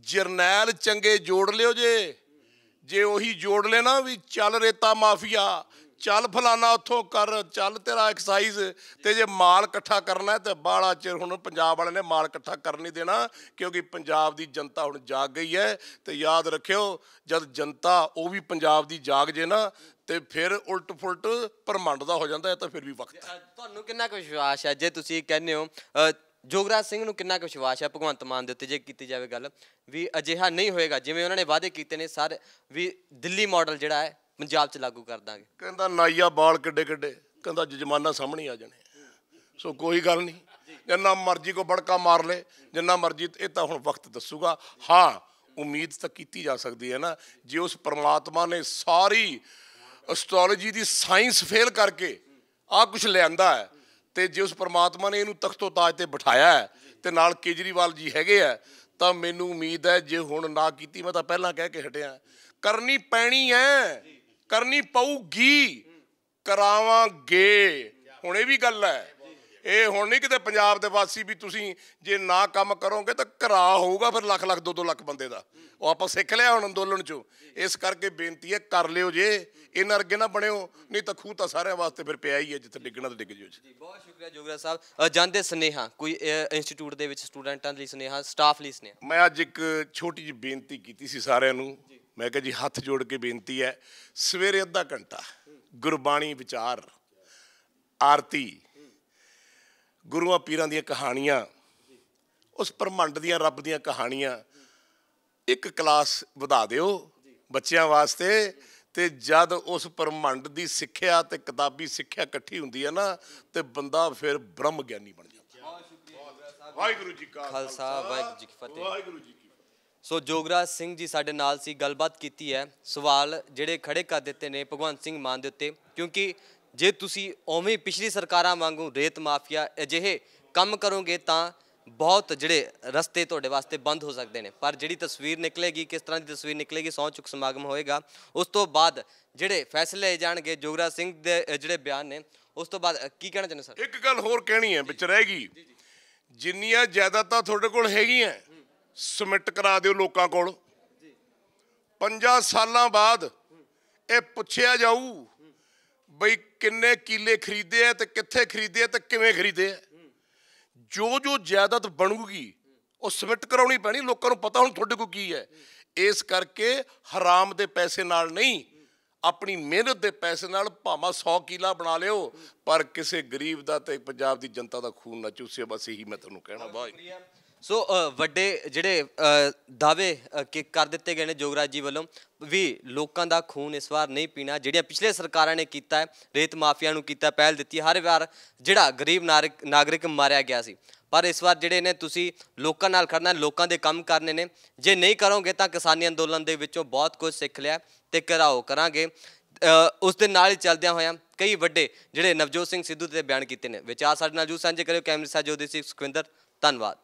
ਜਰਨੈਲ ਚੰਗੇ ਜੋੜ ਲਿਓ ਜੇ ਉਹੀ ਜੋੜ ਲੈਣਾ ਵੀ ਚੱਲ ਰੇਤਾ ਮਾਫੀਆ, ਚੱਲ ਫਲਾਨਾ ਉੱਥੋਂ ਕਰ, ਚੱਲ ਤੇਰਾ ਐਕਸਾਈਜ਼, ਤੇ ਜੇ ਮਾਲ ਇਕੱਠਾ ਕਰਨਾ ਤੇ ਬਾਹਲਾ ਚਿਰ ਹੁਣ ਪੰਜਾਬ ਵਾਲਿਆਂ ਨੇ ਮਾਲ ਇਕੱਠਾ ਕਰਨ ਨਹੀਂ ਦੇਣਾ, ਕਿਉਂਕਿ ਪੰਜਾਬ ਦੀ ਜਨਤਾ ਹੁਣ ਜਾਗ ਗਈ ਹੈ। ਤੇ ਯਾਦ ਰੱਖਿਓ, ਜਦ ਜਨਤਾ ਉਹ ਵੀ ਪੰਜਾਬ ਦੀ ਜਾਗ ਜੇ ਨਾ, ਤੇ ਫਿਰ ਉਲਟ ਫੁਲਟ ਭਰਮੰਡ ਦਾ ਹੋ ਜਾਂਦਾ ਹੈ। ਤਾਂ ਫਿਰ ਵੀ ਵਕਤ ਹੈ। ਤੁਹਾਨੂੰ ਕਿੰਨਾ ਕੁ ਵਿਸ਼ਵਾਸ ਹੈ, ਜੇ ਤੁਸੀਂ ਕਹਿੰਦੇ ਹੋ ਜੋਗਰਾਜ ਸਿੰਘ ਨੂੰ ਕਿੰਨਾ ਕੁ ਵਿਸ਼ਵਾਸ ਹੈ ਭਗਵੰਤ ਮਾਨ ਦੇ ਉੱਤੇ, ਜੇ ਕੀਤੀ ਜਾਵੇ ਗੱਲ ਵੀ ਅਜਿਹਾ ਨਹੀਂ ਹੋਏਗਾ ਜਿਵੇਂ ਉਹਨਾਂ ਨੇ ਵਾਅਦੇ ਕੀਤੇ ਨੇ ਸਾਰੇ, ਵੀ ਦਿੱਲੀ ਮਾਡਲ ਜਿਹੜਾ ਹੈ ਪੰਜਾਬ 'ਚ ਲਾਗੂ ਕਰ ਦਾਂਗੇ? ਕਹਿੰਦਾ ਨਾਈਆ ਬਾਲ ਕਿੱਡੇ ਕਿੱਡੇ, ਕਹਿੰਦਾ ਜਮਾਨਾ ਸਾਹਮਣੇ ਆ ਜਾਣੇ। ਸੋ ਕੋਈ ਗੱਲ ਨਹੀਂ, ਜਿੰਨਾ ਮਰਜ਼ੀ ਕੋ ਬੜਕਾ ਮਾਰ ਲੈ, ਜਿੰਨਾ ਮਰਜ਼ੀ, ਇਹ ਤਾਂ ਹੁਣ ਵਕਤ ਦੱਸੂਗਾ। ਹਾਂ, ਉਮੀਦ ਤਾਂ ਕੀਤੀ ਜਾ ਸਕਦੀ ਹੈ ਨਾ, ਜੇ ਉਸ ਪਰਮਾਤਮਾ ਨੇ ਸਾਰੀ ਐਸਟ੍ਰੋਲੋਜੀ ਦੀ ਸਾਇੰਸ ਫੇਲ ਕਰਕੇ ਆਹ ਕੁਛ ਲਿਆਂਦਾ ਹੈ, ਤੇ ਜੇ ਉਸ ਪਰਮਾਤਮਾ ਨੇ ਇਹਨੂੰ ਤਖਤੋ ਤਾਜ ਤੇ ਬਿਠਾਇਆ ਹੈ, ਤੇ ਨਾਲ ਕੇਜਰੀਵਾਲ ਜੀ ਹੈਗੇ ਆ, ਤਾਂ ਮੈਨੂੰ ਉਮੀਦ ਹੈ ਜੇ ਹੁਣ ਨਾ ਕੀਤੀ, ਮੈਂ ਤਾਂ ਪਹਿਲਾਂ ਕਹਿ ਕੇ ਹਟਿਆ, ਕਰਨੀ ਪੈਣੀ ਹੈ, ਕਰਨੀ ਪਊਗੀ, ਕਰਾਵਾਂਗੇ। ਹੁਣ ਇਹ ਵੀ ਗੱਲ ਹੈ, ਇਹ ਹੁਣ ਨਹੀਂ ਕਿਤੇ ਪੰਜਾਬ ਦੇ ਵਾਸੀ ਵੀ ਤੁਸੀਂ ਜੇ ਨਾ ਕੰਮ ਕਰੋਗੇ ਤਾਂ ਘਰਾ ਹੋਊਗਾ ਫਿਰ ਲੱਖ ਲੱਖ 2-2 ਲੱਖ ਬੰਦੇ ਦਾ। ਉਹ ਆਪਾਂ ਸਿੱਖ ਲਿਆ ਹੁਣ ਅੰਦੋਲਨ 'ਚੋਂ। ਇਸ ਕਰਕੇ ਬੇਨਤੀ ਹੈ, ਕਰ ਲਿਓ ਜੇ, ਇਹਨਾਂ ਅੱਗੇ ਨਾ ਬਣਿਓ, ਨਹੀਂ ਤਾਂ ਖੂਹ ਤਾਂ ਸਾਰਿਆਂ ਵਾਸਤੇ ਫਿਰ ਪਿਆ ਹੀ ਹੈ, ਜਿੱਥੇ ਡਿੱਗਣਾ ਤਾਂ ਡਿੱਗ ਜਿਓ ਜੀ। ਬਹੁਤ ਸ਼ੁਕਰੀਆ ਜੋਗਰਾਜ ਸਾਹਿਬ। ਜਾਂਦੇ ਸੁਨੇਹਾ ਕੋਈ ਇੰਸਟੀਚਿਊਟ ਦੇ ਵਿੱਚ ਸਟੂਡੈਂਟਾਂ ਲਈ ਸੁਨੇਹਾ, ਸਟਾਫ ਲਈ ਸੁਨੇਹਾ? ਮੈਂ ਅੱਜ ਇੱਕ ਛੋਟੀ ਜਿਹੀ ਬੇਨਤੀ ਕੀਤੀ ਸੀ ਸਾਰਿਆਂ ਨੂੰ। ਮੈਂ ਕਿਹਾ ਜੀ ਹੱਥ ਜੋੜ ਕੇ ਬੇਨਤੀ ਹੈ, ਸਵੇਰੇ ਅੱਧਾ ਘੰਟਾ ਗੁਰਬਾਣੀ ਵਿਚਾਰ, ਆਰਤੀ, ਗੁਰੂਆਂ ਪੀਰਾਂ ਦੀਆਂ ਕਹਾਣੀਆਂ, ਉਸ ਬ੍ਰਹਮੰਡ ਦੀਆਂ ਰੱਬ ਦੀਆਂ ਕਹਾਣੀਆਂ, ਇੱਕ ਕਲਾਸ ਵਧਾ ਦਿਓ ਬੱਚਿਆਂ ਵਾਸਤੇ। ਤੇ ਜਦ ਉਸ ਬ੍ਰਹਮੰਡ ਦੀ ਸਿੱਖਿਆ ਤੇ ਕਿਤਾਬੀ ਸਿੱਖਿਆ ਇਕੱਠੀ ਹੁੰਦੀ ਹੈ ਨਾ, ਤੇ ਬੰਦਾ ਫਿਰ ਬ੍ਰਹਮ ਗਿਆਨੀ ਬਣ ਜਾਂਦਾ। ਵਾਹਿਗੁਰੂ ਜੀ ਕਾ ਖਾਲਸਾ, ਵਾਹਿਗੁਰੂ ਜੀ ਕੀ ਫਤਿਹ। ਵਾਹਿਗੁਰੂ ਜੀ ਕੀ ਫਤਿਹ। ਸੋ ਜੋਗਰਾਜ ਸਿੰਘ ਜੀ ਸਾਡੇ ਨਾਲ ਸੀ, ਗੱਲਬਾਤ ਕੀਤੀ ਹੈ। ਸਵਾਲ ਜਿਹੜੇ ਖੜੇ ਕਰ ਦਿੱਤੇ ਨੇ ਭਗਵੰਤ ਸਿੰਘ ਮਾਨ ਦੇ ਉੱਤੇ, ਕਿਉਂਕਿ ਜੇ ਤੁਸੀਂ ਉਵੇਂ ਪਿਛਲੀ ਸਰਕਾਰਾਂ ਵਾਂਗੂ ਰੇਤ ਮਾਫੀਆ ਅਜਿਹੇ ਕੰਮ ਕਰੋਗੇ ਤਾਂ ਬਹੁਤ ਜਿਹੜੇ ਰਸਤੇ ਤੁਹਾਡੇ ਵਾਸਤੇ ਬੰਦ ਹੋ ਸਕਦੇ ਨੇ। ਪਰ ਜਿਹੜੀ ਤਸਵੀਰ ਨਿਕਲੇਗੀ, ਕਿਸ ਤਰ੍ਹਾਂ ਦੀ ਤਸਵੀਰ ਨਿਕਲੇਗੀ, ਸਹੁੰ ਚੁੱਕ ਸਮਾਗਮ ਹੋਏਗਾ, ਉਸ ਤੋਂ ਬਾਅਦ ਜਿਹੜੇ ਫੈਸਲੇ ਲਏ ਜਾਣਗੇ। ਜੋਗਰਾਜ ਸਿੰਘ ਦੇ ਜਿਹੜੇ ਬਿਆਨ ਨੇ, ਉਸ ਤੋਂ ਬਾਅਦ ਕੀ ਕਹਿਣਾ ਚਾਹੁੰਦੇ ਸਰ? ਇੱਕ ਗੱਲ ਹੋਰ ਕਹਿਣੀ ਹੈ, ਵਿੱਚ ਰਹਿ ਗਈ। ਜਿੰਨੀਆਂ ਜਾਇਦਾਦਾਂ ਤੁਹਾਡੇ ਕੋਲ ਹੈਗੀਆਂ ਸਬਮਿਟ ਕਰਾ ਦਿਓ ਲੋਕਾਂ ਕੋਲ। 5 ਸਾਲਾਂ ਬਾਅਦ ਇਹ ਪੁੱਛਿਆ ਜਾਊ ਬਈ ਕਿੰਨੇ ਕਿੱਲੇ ਖਰੀਦੇ ਆ ਤੇ ਕਿੱਥੇ ਖਰੀਦੇ ਆ ਤੇ ਕਿਵੇਂ ਖਰੀਦੇ ਆ। ਜੋ ਜਾਇਦਾਦ ਬਣੂਗੀ ਉਹ ਸਬਮਿਟ ਕਰਾਉਣੀ ਪੈਣੀ, ਲੋਕਾਂ ਨੂੰ ਪਤਾ ਹੁਣ ਤੁਹਾਡੇ ਕੋਲ ਕੀ ਹੈ। ਇਸ ਕਰਕੇ ਹਰਾਮ ਦੇ ਪੈਸੇ ਨਾਲ ਨਹੀਂ, ਆਪਣੀ ਮਿਹਨਤ ਦੇ ਪੈਸੇ ਨਾਲ ਭਾਵੇਂ 100 ਕਿੱਲਾ ਬਣਾ ਲਿਓ, ਪਰ ਕਿਸੇ ਗਰੀਬ ਦਾ ਤੇ ਪੰਜਾਬ ਦੀ ਜਨਤਾ ਦਾ ਖੂਨ ਨਾ ਚੂਸੇ। ਬਸ ਇਹੀ ਮੈਂ ਤੁਹਾਨੂੰ ਕਹਿਣਾ। ਬਾਈ ਸੋ ਵੱਡੇ ਜਿਹੜੇ ਦਾਅਵੇ ਕਰ ਦਿੱਤੇ ਗਏ ਨੇ ਜੋਗਰਾਜ ਜੀ ਵੱਲੋਂ ਵੀ ਲੋਕਾਂ ਦਾ ਖੂਨ ਇਸ ਵਾਰ ਨਹੀਂ ਪੀਣਾ। ਜਿਹੜੀਆਂ ਪਿਛਲੇ ਸਰਕਾਰਾਂ ਨੇ ਕੀਤਾ ਹੈ, ਰੇਤ ਮਾਫੀਆ ਨੂੰ ਕੀਤਾ, ਪਹਿਲ ਦਿੱਤੀ, ਹਰ ਵਾਰ ਜਿਹੜਾ ਗਰੀਬ ਨਾਗਰਿਕ ਮਾਰਿਆ ਗਿਆ ਸੀ। ਪਰ ਇਸ ਵਾਰ ਜਿਹੜੇ ਨੇ ਤੁਸੀਂ ਲੋਕਾਂ ਨਾਲ ਖੜਨਾ, ਲੋਕਾਂ ਦੇ ਕੰਮ ਕਰਨੇ ਨੇ। ਜੇ ਨਹੀਂ ਕਰੋਗੇ ਤਾਂ ਕਿਸਾਨੀ ਅੰਦੋਲਨ ਦੇ ਵਿੱਚੋਂ ਬਹੁਤ ਕੁਝ ਸਿੱਖ ਲਿਆ ਤੇ ਘਿਰਾਓ ਕਰਾਂਗੇ। ਉਸ ਦੇ ਨਾਲ ਹੀ ਚੱਲਦਿਆਂ ਹੋਇਆਂ ਕਈ ਵੱਡੇ ਜਿਹੜੇ ਨਵਜੋਤ ਸਿੰਘ ਸਿੱਧੂ ਦੇ ਬਿਆਨ ਕੀਤੇ ਨੇ। ਵਿਚਾਰ ਸਾਡੇ ਨਾਲ ਜੂ ਸਾਂਝੇ ਕਰਿਓ। ਕੈਮਰੇ ਸਾਹ ਜੋਦੀ ਸੀ ਸੁਖਵਿੰਦਰ, ਧੰਨਵਾਦ।